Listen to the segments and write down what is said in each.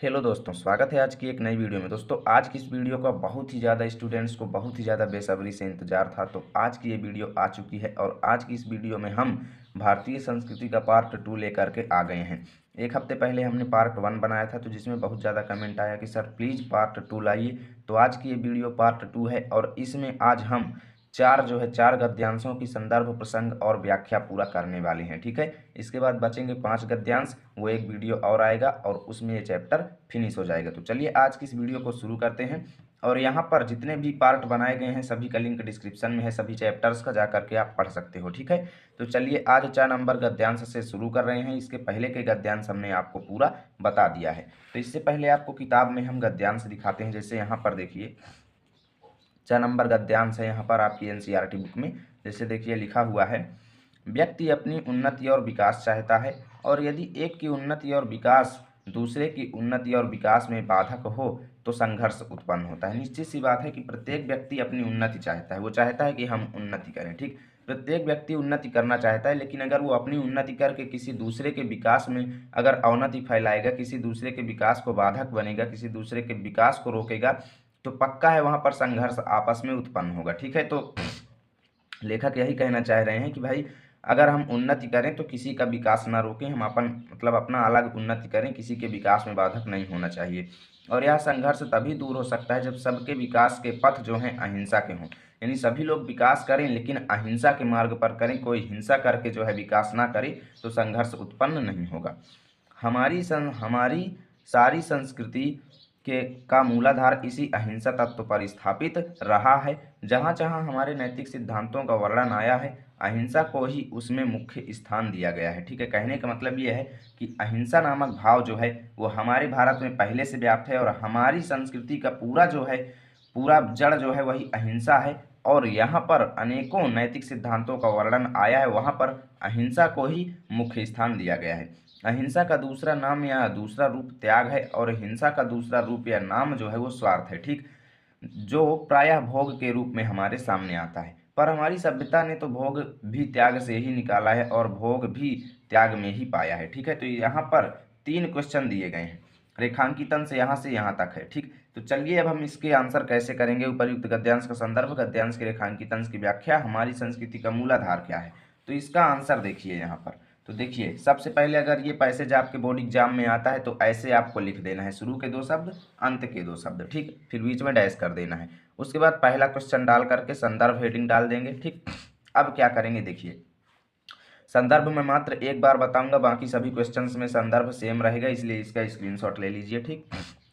Hello दोस्तों, स्वागत है आज की एक नई वीडियो में। दोस्तों, आज की इस वीडियो का बहुत ही ज़्यादा स्टूडेंट्स को बहुत ही ज़्यादा बेसब्री से इंतजार था। तो आज की ये वीडियो आ चुकी है और आज की इस वीडियो में हम भारतीय संस्कृति का पार्ट 2 लेकर के आ गए हैं। एक हफ्ते पहले हमने पार्ट 1 बनाया था, तो जिसमें बहुत ज़्यादा कमेंट आया कि सर प्लीज़ पार्ट 2 लाइए। तो आज की ये वीडियो पार्ट 2 है और इसमें आज हम चार गद्यांशों की संदर्भ, प्रसंग और व्याख्या पूरा करने वाले हैं। ठीक है, इसके बाद बचेंगे 5 गद्यांश, वो एक वीडियो और आएगा और उसमें ये चैप्टर फिनिश हो जाएगा। तो चलिए आज की इस वीडियो को शुरू करते हैं। और यहाँ पर जितने भी पार्ट बनाए गए हैं सभी का लिंक डिस्क्रिप्शन में है, सभी चैप्टर्स का जा करके आप पढ़ सकते हो। ठीक है, तो चलिए आज 4 नंबर गद्यांश से शुरू कर रहे हैं। इसके पहले के गद्यांश हमने आपको पूरा बता दिया है। तो इससे पहले आपको किताब में हम गद्यांश दिखाते हैं। जैसे यहाँ पर देखिए 4 नंबर गद्यांश है यहाँ पर आपकी एनसीईआरटी बुक में। जैसे देखिए लिखा हुआ है, व्यक्ति अपनी उन्नति और विकास चाहता है और यदि एक की उन्नति और विकास दूसरे की उन्नति और विकास में बाधक हो तो संघर्ष उत्पन्न होता है। निश्चित सी बात है कि प्रत्येक व्यक्ति अपनी उन्नति चाहता है, वो चाहता है कि हम उन्नति करें। ठीक, प्रत्येक व्यक्ति उन्नति करना चाहता है, लेकिन अगर वो अपनी उन्नति करके किसी दूसरे के विकास में अगर अवनति फैलाएगा, किसी दूसरे के विकास को बाधक बनेगा, किसी दूसरे के विकास को रोकेगा, तो पक्का है वहाँ पर संघर्ष आपस में उत्पन्न होगा। ठीक है, तो लेखक यही कहना चाह रहे हैं कि भाई अगर हम उन्नति करें तो किसी का विकास ना रोकें, हम अपन मतलब अपना अलग उन्नति करें, किसी के विकास में बाधक नहीं होना चाहिए। और यह संघर्ष तभी दूर हो सकता है जब सबके विकास के पथ जो हैं अहिंसा के हों, यानी सभी लोग विकास करें लेकिन अहिंसा के मार्ग पर करें, कोई हिंसा करके जो है विकास ना करे तो संघर्ष उत्पन्न नहीं होगा। हमारी सारी संस्कृति के का मूलाधार इसी अहिंसा तत्व पर स्थापित रहा है। जहाँ जहाँ हमारे नैतिक सिद्धांतों का वर्णन आया है, अहिंसा को ही उसमें मुख्य स्थान दिया गया है। ठीक है, कहने का मतलब ये है कि अहिंसा नामक भाव जो है वो हमारे भारत में पहले से व्याप्त है और हमारी संस्कृति का पूरा जो है पूरा जड़ जो है वही अहिंसा है। और यहाँ पर अनेकों नैतिक सिद्धांतों का वर्णन आया है, वहाँ पर अहिंसा को ही मुख्य स्थान दिया गया है। अहिंसा का दूसरा नाम या दूसरा रूप त्याग है और हिंसा का दूसरा रूप या नाम जो है वो स्वार्थ है। ठीक, जो प्रायः भोग के रूप में हमारे सामने आता है, पर हमारी सभ्यता ने तो भोग भी त्याग से ही निकाला है और भोग भी त्याग में ही पाया है। ठीक है, तो यहाँ पर 3 क्वेश्चन दिए गए हैं, रेखांकितन से यहाँ तक है। ठीक, तो चलिए अब हम इसके आंसर कैसे करेंगे। उपर्युक्त गद्यांश का संदर्भ, गद्यांश के रेखांकितन की व्याख्या, हमारी संस्कृति का मूलाधार क्या है। तो इसका आंसर देखिए यहाँ पर। तो देखिए सबसे पहले अगर ये पैसेज आपके बोर्ड एग्जाम में आता है तो ऐसे आपको लिख देना है, शुरू के 2 शब्द, अंत के 2 शब्द। ठीक, फिर बीच में डैश कर देना है। उसके बाद पहला क्वेश्चन डाल करके संदर्भ हेडिंग डाल देंगे। ठीक, अब क्या करेंगे देखिए, संदर्भ में मात्र एक बार बताऊंगा, बाकी सभी क्वेश्चंस में संदर्भ सेम रहेगा, इसलिए इसका स्क्रीनशॉट ले लीजिए। ठीक,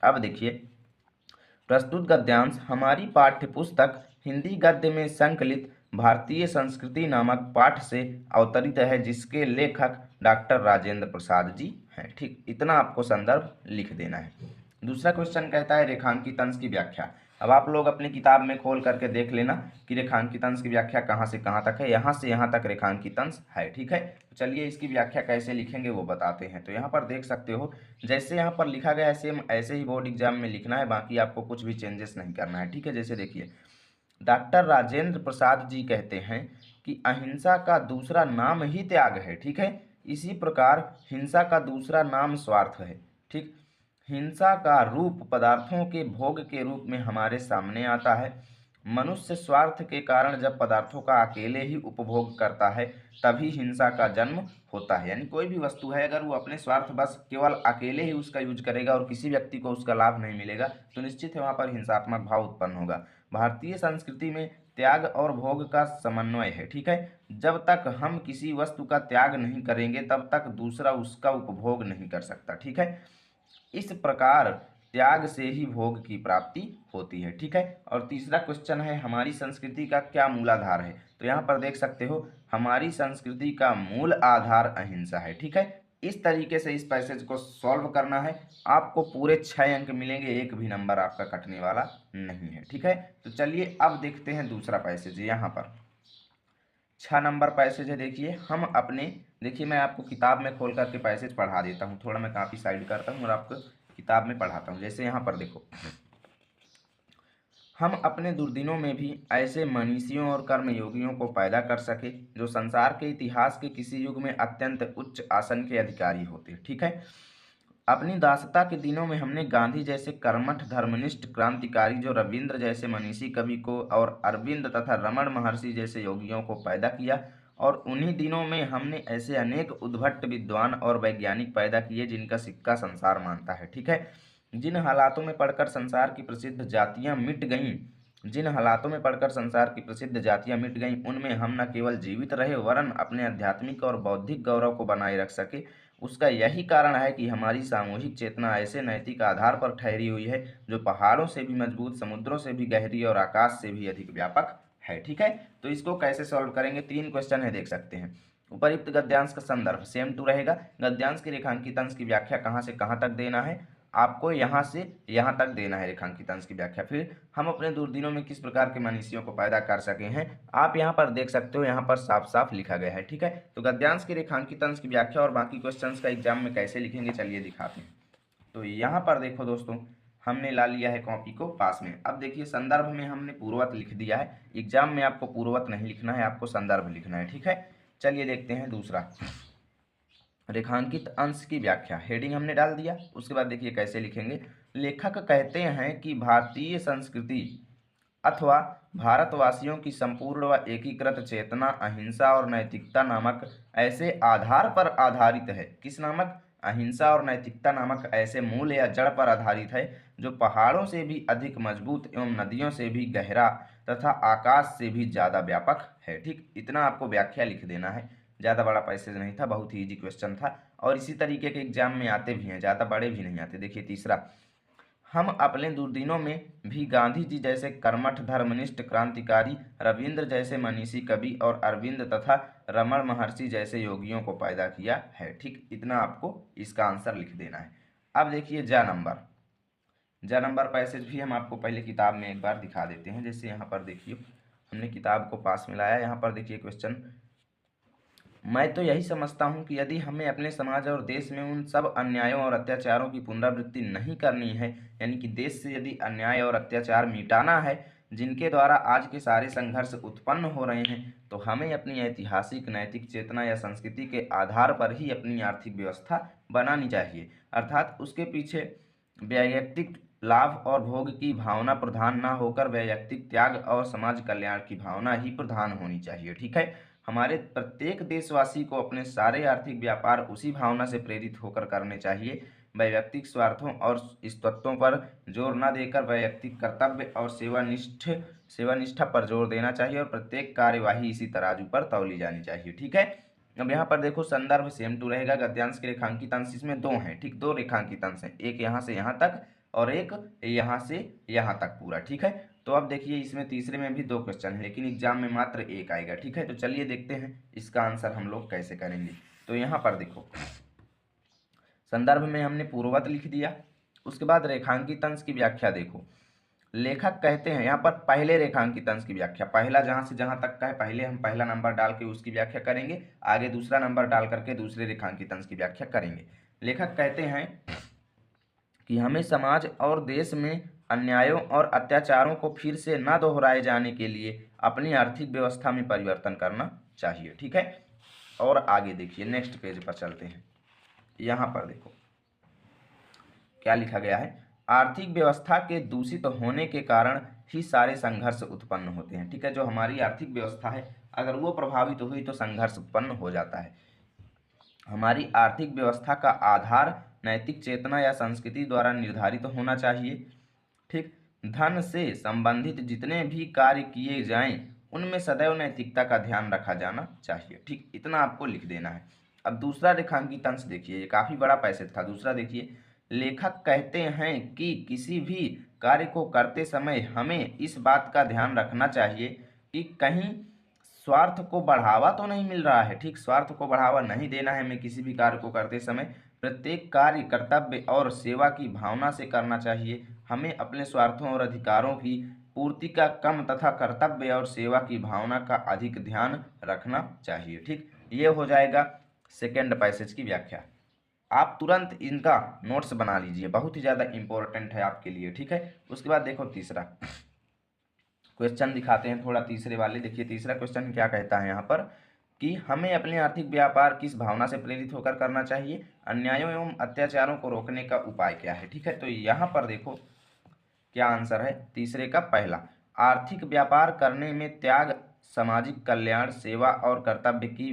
अब देखिए, प्रस्तुत गद्यांश हमारी पाठ्य पुस्तक हिंदी गद्य में संकलित भारतीय संस्कृति नामक पाठ से अवतरित है, जिसके लेखक डॉक्टर राजेंद्र प्रसाद जी हैं। ठीक, इतना आपको संदर्भ लिख देना है। दूसरा क्वेश्चन कहता है रेखांकित अंश की व्याख्या। अब आप लोग अपनी किताब में खोल करके देख लेना कि रेखांकित अंश की व्याख्या कहाँ से कहाँ तक है। यहाँ से यहाँ तक रेखांकित अंश है। ठीक है, तो चलिए इसकी व्याख्या कैसे लिखेंगे वो बताते हैं। तो यहाँ पर देख सकते हो, जैसे यहाँ पर लिखा गया है सेम ऐसे ही बोर्ड एग्जाम में लिखना है, बाकी आपको कुछ भी चेंजेस नहीं करना है। ठीक है, जैसे देखिए, डॉक्टर राजेंद्र प्रसाद जी कहते हैं कि अहिंसा का दूसरा नाम ही त्याग है। ठीक है, इसी प्रकार हिंसा का दूसरा नाम स्वार्थ है। ठीक, हिंसा का रूप पदार्थों के भोग के रूप में हमारे सामने आता है। मनुष्य स्वार्थ के कारण जब पदार्थों का अकेले ही उपभोग करता है तभी हिंसा का जन्म होता है। यानी कोई भी वस्तु है अगर वो अपने स्वार्थ बस केवल अकेले ही उसका यूज करेगा और किसी व्यक्ति को उसका लाभ नहीं मिलेगा तो निश्चित है वहाँ पर हिंसात्मक भाव उत्पन्न होगा। भारतीय संस्कृति में त्याग और भोग का समन्वय है। ठीक है, जब तक हम किसी वस्तु का त्याग नहीं करेंगे तब तक दूसरा उसका उपभोग नहीं कर सकता। ठीक है, इस प्रकार त्याग से ही भोग की प्राप्ति होती है। ठीक है, और तीसरा क्वेश्चन है हमारी संस्कृति का क्या मूलाधार है। तो यहाँ पर देख सकते हो हमारी संस्कृति का मूल आधार अहिंसा है। ठीक है, इस तरीके से इस पैसेज को सॉल्व करना है, आपको पूरे 6 अंक मिलेंगे, एक भी नंबर आपका कटने वाला नहीं है। ठीक है, तो चलिए अब देखते हैं दूसरा पैसेज। यहाँ पर 6 नंबर पैसेज है। देखिए हम अपने, देखिए मैं आपको किताब में खोल करके पैसेज पढ़ा देता हूँ, थोड़ा मैं काफ़ी साइड करता हूँ और आपको किताब में पढ़ाता हूँ। जैसे यहाँ पर देखो, हम अपने दुर्दिनों में भी ऐसे मनीषियों और कर्मयोगियों को पैदा कर सके जो संसार के इतिहास के किसी युग में अत्यंत उच्च आसन के अधिकारी होते। ठीक है, अपनी दासता के दिनों में हमने गांधी जैसे कर्मठ धर्मनिष्ठ क्रांतिकारी जो रविंद्र जैसे मनीषी कवि को और अरविंद तथा रमण महर्षि जैसे योगियों को पैदा किया, और उन्हीं दिनों में हमने ऐसे अनेक उद्भट विद्वान और वैज्ञानिक पैदा किए जिनका सिक्का संसार मानता है। ठीक है, जिन हालातों में पढ़कर संसार की प्रसिद्ध जातियां मिट गईं जिन हालातों में पढ़कर संसार की प्रसिद्ध जातियां मिट गईं, उनमें हम न केवल जीवित रहे वरन अपने आध्यात्मिक और बौद्धिक गौरव को बनाए रख सके। उसका यही कारण है कि हमारी सामूहिक चेतना ऐसे नैतिक आधार पर ठहरी हुई है जो पहाड़ों से भी मजबूत, समुद्रों से भी गहरी और आकाश से भी अधिक व्यापक है। ठीक है, तो इसको कैसे सॉल्व करेंगे, 3 क्वेश्चन है, देख सकते हैं। उपयुक्त गद्यांश का संदर्भ सेम टू रहेगा। गद्यांश के रेखांकित अंश की व्याख्या कहाँ से कहाँ तक देना है, आपको यहाँ से यहाँ तक देना है रेखांकित अंश की व्याख्या। फिर हम अपने दुर्दिनों में किस प्रकार के मनीषियों को पैदा कर सके हैं, आप यहाँ पर देख सकते हो, यहाँ पर साफ साफ लिखा गया है। ठीक है, तो गद्यांश के रेखांकित अंश की व्याख्या और बाकी क्वेश्चंस का एग्जाम में कैसे लिखेंगे चलिए दिखाते हैं। तो यहाँ पर देखो दोस्तों, हमने ला लिया है कॉपी को पास में। अब देखिए संदर्भ में हमने पूर्ववत लिख दिया है। एग्जाम में आपको पूर्ववत नहीं लिखना है, आपको संदर्भ लिखना है। ठीक है, चलिए देखते हैं दूसरा, रेखांकित अंश की व्याख्या। हेडिंग हमने डाल दिया। उसके बाद देखिए कैसे लिखेंगे। लेखक कहते हैं कि भारतीय संस्कृति अथवा भारतवासियों की संपूर्ण व एकीकृत चेतना अहिंसा और नैतिकता नामक ऐसे आधार पर आधारित है। किस नामक, अहिंसा और नैतिकता नामक ऐसे मूल या जड़ पर आधारित है जो पहाड़ों से भी अधिक मजबूत एवं नदियों से भी गहरा तथा आकाश से भी ज़्यादा व्यापक है। ठीक, इतना आपको व्याख्या लिख देना है। ज़्यादा बड़ा पैसेज नहीं था, बहुत ही ईजी क्वेश्चन था और इसी तरीके के एग्जाम में आते भी हैं, ज़्यादा बड़े भी नहीं आते। देखिए तीसरा, हम अपने दुर्दिनों में भी गांधी जी जैसे कर्मठ धर्मनिष्ठ क्रांतिकारी, रविंद्र जैसे मनीषी कवि और अरविंद तथा रमण महर्षि जैसे योगियों को पैदा किया है। ठीक, इतना आपको इसका आंसर लिख देना है। अब देखिए जा नंबर पैसेज भी हम आपको पहले किताब में एक बार दिखा देते हैं। जैसे यहाँ पर देखिए हमने किताब को पास में लाया, यहाँ पर देखिए क्वेश्चन, मैं तो यही समझता हूँ कि यदि हमें अपने समाज और देश में उन सब अन्यायों और अत्याचारों की पुनरावृत्ति नहीं करनी है, यानी कि देश से यदि अन्याय और अत्याचार मिटाना है जिनके द्वारा आज के सारे संघर्ष उत्पन्न हो रहे हैं, तो हमें अपनी ऐतिहासिक नैतिक चेतना या संस्कृति के आधार पर ही अपनी आर्थिक व्यवस्था बनानी चाहिए। अर्थात उसके पीछे वैयक्तिक लाभ और भोग की भावना प्रधान ना होकर वैयक्तिक त्याग और समाज कल्याण की भावना ही प्रधान होनी चाहिए। ठीक है, हमारे प्रत्येक देशवासी को अपने सारे आर्थिक व्यापार उसी भावना से प्रेरित होकर करने चाहिए। वैयक्तिक स्वार्थों और स्तत्वों पर जोर न देकर वैयक्तिक कर्तव्य और सेवानिष्ठा पर जोर देना चाहिए और प्रत्येक कार्यवाही इसी तराजू पर तौली जानी चाहिए। ठीक है, अब यहाँ पर देखो संदर्भ सेम टू रहेगा। गद्यांश के रेखांकित अंश इसमें 2 हैं। ठीक, 2 रेखांकित अंश हैं, एक यहाँ से यहाँ तक और एक यहाँ से यहाँ तक पूरा। ठीक है, तो अब देखिए इसमें तीसरे में भी 2 क्वेश्चन है लेकिन एग्जाम में मात्र 1 आएगा। ठीक है, तो चलिए देखते हैं इसका आंसर हम लोग कैसे करेंगे। तो यहाँ पर देखो संदर्भ में हमने पूर्ववत लिख दिया। उसके बाद रेखांकित अंश की व्याख्या देखो। लेखक कहते हैं, यहाँ पर पहले रेखांकित अंश की व्याख्या, पहला जहाँ से जहाँ तक का है पहले हम पहला नंबर डाल के उसकी व्याख्या करेंगे, आगे दूसरा नंबर डाल करके दूसरे रेखांकित अंश की व्याख्या करेंगे। लेखक कहते हैं कि हमें समाज और देश में अन्यायों और अत्याचारों को फिर से न दोहराए जाने के लिए अपनी आर्थिक व्यवस्था में परिवर्तन करना चाहिए। ठीक है, और आगे देखिए नेक्स्ट पेज पर चलते हैं। यहाँ पर देखो क्या लिखा गया है। आर्थिक व्यवस्था के दूषित होने के कारण ही सारे संघर्ष उत्पन्न होते हैं। ठीक है, जो हमारी आर्थिक व्यवस्था है अगर वो प्रभावित हुई तो संघर्ष उत्पन्न हो जाता है। हमारी आर्थिक व्यवस्था का आधार नैतिक चेतना या संस्कृति द्वारा निर्धारित होना चाहिए। ठीक, धन से संबंधित जितने भी कार्य किए जाएं उनमें सदैव नैतिकता का ध्यान रखा जाना चाहिए। ठीक, इतना आपको लिख देना है। अब दूसरा रेखांकित अंश देखिए, ये काफ़ी बड़ा पैसेज था। दूसरा देखिए, लेखक कहते हैं कि किसी भी कार्य को करते समय हमें इस बात का ध्यान रखना चाहिए कि कहीं स्वार्थ को बढ़ावा तो नहीं मिल रहा है। ठीक, स्वार्थ को बढ़ावा नहीं देना है हमें किसी भी कार्य को करते समय। प्रत्येक कार्य कर्तव्य और सेवा की भावना से करना चाहिए। हमें अपने स्वार्थों और अधिकारों की पूर्ति का कम तथा कर्तव्य और सेवा की भावना का अधिक ध्यान रखना चाहिए। ठीक, ये हो जाएगा सेकेंड पैसेज की व्याख्या। आप तुरंत इनका नोट्स बना लीजिए, बहुत ही ज़्यादा इंपॉर्टेंट है आपके लिए। ठीक है, उसके बाद देखो तीसरा क्वेश्चन दिखाते हैं थोड़ा तीसरे वाले। देखिए तीसरा क्वेश्चन क्या कहता है यहाँ पर कि हमें अपने आर्थिक व्यापार किस भावना से प्रेरित होकर करना चाहिए, अन्यायों एवं अत्याचारों को रोकने का उपाय क्या है। ठीक है, तो यहाँ पर देखो क्या आंसर है तीसरे का पहला। आर्थिक व्यापार करने में त्याग, सामाजिक कल्याण, सेवा और कर्तव्य की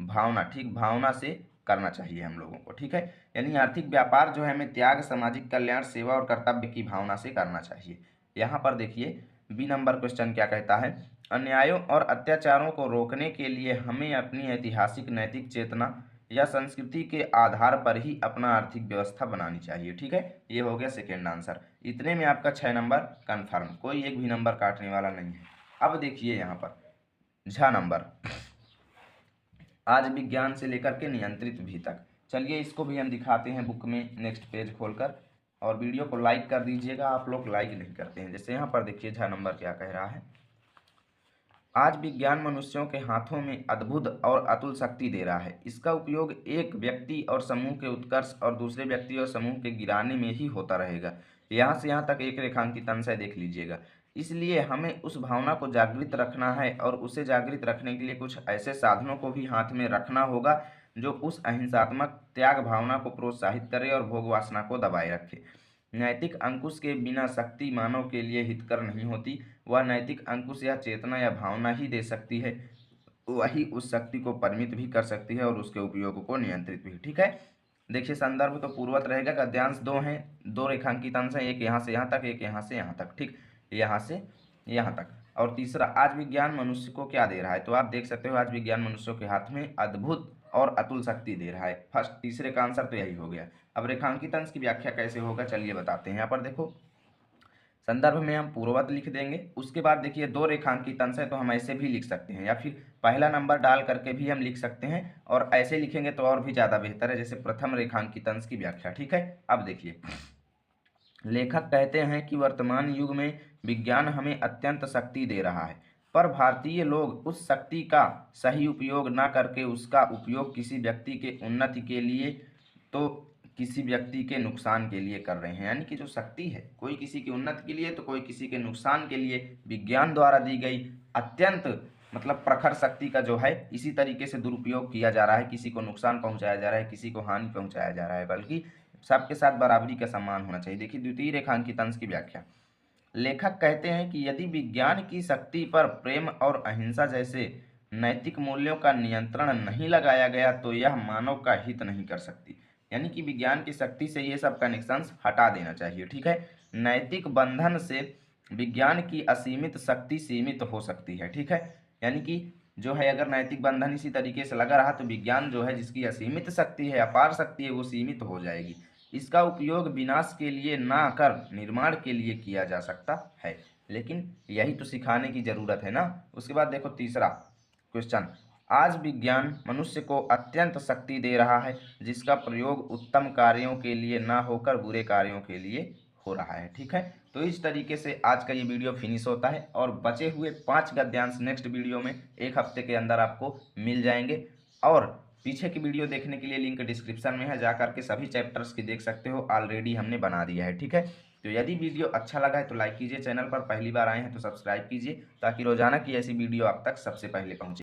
भावना, ठीक भावना से करना चाहिए हम लोगों को। ठीक है, यानी आर्थिक व्यापार जो है हमें त्याग, सामाजिक कल्याण, सेवा और कर्तव्य की भावना से करना चाहिए। यहाँ पर देखिए बी नंबर क्वेश्चन क्या कहता है, अन्यायों और अत्याचारों को रोकने के लिए हमें अपनी ऐतिहासिक नैतिक चेतना या संस्कृति के आधार पर ही अपना आर्थिक व्यवस्था बनानी चाहिए। ठीक है, ये हो गया सेकेंड आंसर। इतने में आपका 6 नंबर कन्फर्म, कोई एक भी नंबर काटने वाला नहीं है। अब देखिए यहाँ पर झ नंबर, आज विज्ञान से लेकर के नियंत्रित भी तक। चलिए इसको भी हम दिखाते हैं बुक में नेक्स्ट पेज खोलकर, और वीडियो को लाइक कर दीजिएगा, आप लोग लाइक नहीं करते हैं। जैसे यहाँ पर देखिए झ नंबर क्या कह रहा है, आज विज्ञान मनुष्यों के हाथों में अद्भुत और अतुल शक्ति दे रहा है। इसका उपयोग एक व्यक्ति और समूह के उत्कर्ष और दूसरे व्यक्ति और समूह के गिराने में ही होता रहेगा। यहाँ से यहाँ तक एक रेखांकित अंश है, देख लीजिएगा। इसलिए हमें उस भावना को जागृत रखना है और उसे जागृत रखने के लिए कुछ ऐसे साधनों को भी हाथ में रखना होगा जो उस अहिंसात्मक त्याग भावना को प्रोत्साहित करे और भोग वासना को दबाए रखे। नैतिक अंकुश के बिना शक्ति मानव के लिए हितकर नहीं होती। वह नैतिक अंकुश या चेतना या भावना ही दे सकती है, वही उस शक्ति को परिमित भी कर सकती है और उसके उपयोग को नियंत्रित भी। ठीक है, देखिए संदर्भ तो पूर्वत रहेगा, गद्यांश दो हैं, दो रेखांकित अंश हैं, एक यहाँ से यहाँ तक, एक यहाँ से यहाँ तक। ठीक, यहाँ से यहाँ तक। और तीसरा, आज विज्ञान मनुष्य को क्या दे रहा है, तो आप देख सकते हो आज विज्ञान मनुष्यों के हाथ में अद्भुत और अतुल शक्ति दे रहा है। फर्स्ट तीसरे का आंसर तो यही हो गया। अब रेखांकित अंश की व्याख्या कैसे होगा चलिए बताते हैं। यहाँ पर देखो संदर्भ में हम पूर्ववत लिख देंगे, उसके बाद देखिए दो रेखांकित अंश है तो हम ऐसे भी लिख सकते हैं, या फिर पहला नंबर डाल करके भी हम लिख सकते हैं, और ऐसे लिखेंगे तो और भी ज़्यादा बेहतर है, जैसे प्रथम रेखांकित अंश की व्याख्या। ठीक है, अब देखिए लेखक कहते हैं कि वर्तमान युग में विज्ञान हमें अत्यंत शक्ति दे रहा है, पर भारतीय लोग उस शक्ति का सही उपयोग न करके उसका उपयोग किसी व्यक्ति के उन्नति के लिए तो किसी व्यक्ति के नुकसान के लिए कर रहे हैं। यानी कि जो शक्ति है कोई किसी की उन्नति के लिए तो कोई किसी के नुकसान के लिए विज्ञान द्वारा दी गई अत्यंत मतलब प्रखर शक्ति का जो है इसी तरीके से दुरुपयोग किया जा रहा है। किसी को नुकसान पहुंचाया जा रहा है, किसी को हानि पहुंचाया जा रहा है, बल्कि सबके साथ बराबरी का सम्मान होना चाहिए। देखिए द्वितीय रेखांकित अंश की व्याख्या, लेखक कहते हैं कि यदि विज्ञान की शक्ति पर प्रेम और अहिंसा जैसे नैतिक मूल्यों का नियंत्रण नहीं लगाया गया तो यह मानव का हित नहीं कर सकती। यानी कि विज्ञान की शक्ति से ये सब कनेक्शंस हटा देना चाहिए। ठीक है, नैतिक बंधन से विज्ञान की असीमित शक्ति सीमित हो सकती है। ठीक है, यानी कि जो है अगर नैतिक बंधन इसी तरीके से लगा रहा तो विज्ञान जो है जिसकी असीमित शक्ति है, अपार शक्ति है, वो सीमित हो जाएगी। इसका उपयोग विनाश के लिए ना कर निर्माण के लिए किया जा सकता है, लेकिन यही तो सिखाने की जरूरत है ना। उसके बाद देखो तीसरा क्वेश्चन, आज विज्ञान मनुष्य को अत्यंत शक्ति दे रहा है जिसका प्रयोग उत्तम कार्यों के लिए ना होकर बुरे कार्यों के लिए हो रहा है। ठीक है, तो इस तरीके से आज का ये वीडियो फिनिश होता है, और बचे हुए 5 गद्यांश नेक्स्ट वीडियो में एक हफ्ते के अंदर आपको मिल जाएंगे। और पीछे की वीडियो देखने के लिए लिंक डिस्क्रिप्शन में है, जा करके सभी चैप्टर्स की देख सकते हो, ऑलरेडी हमने बना दिया है। ठीक है, तो यदि वीडियो अच्छा लगा है तो लाइक कीजिए, चैनल पर पहली बार आए हैं तो सब्सक्राइब कीजिए, ताकि रोजाना की ऐसी वीडियो आप तक सबसे पहले पहुंचे।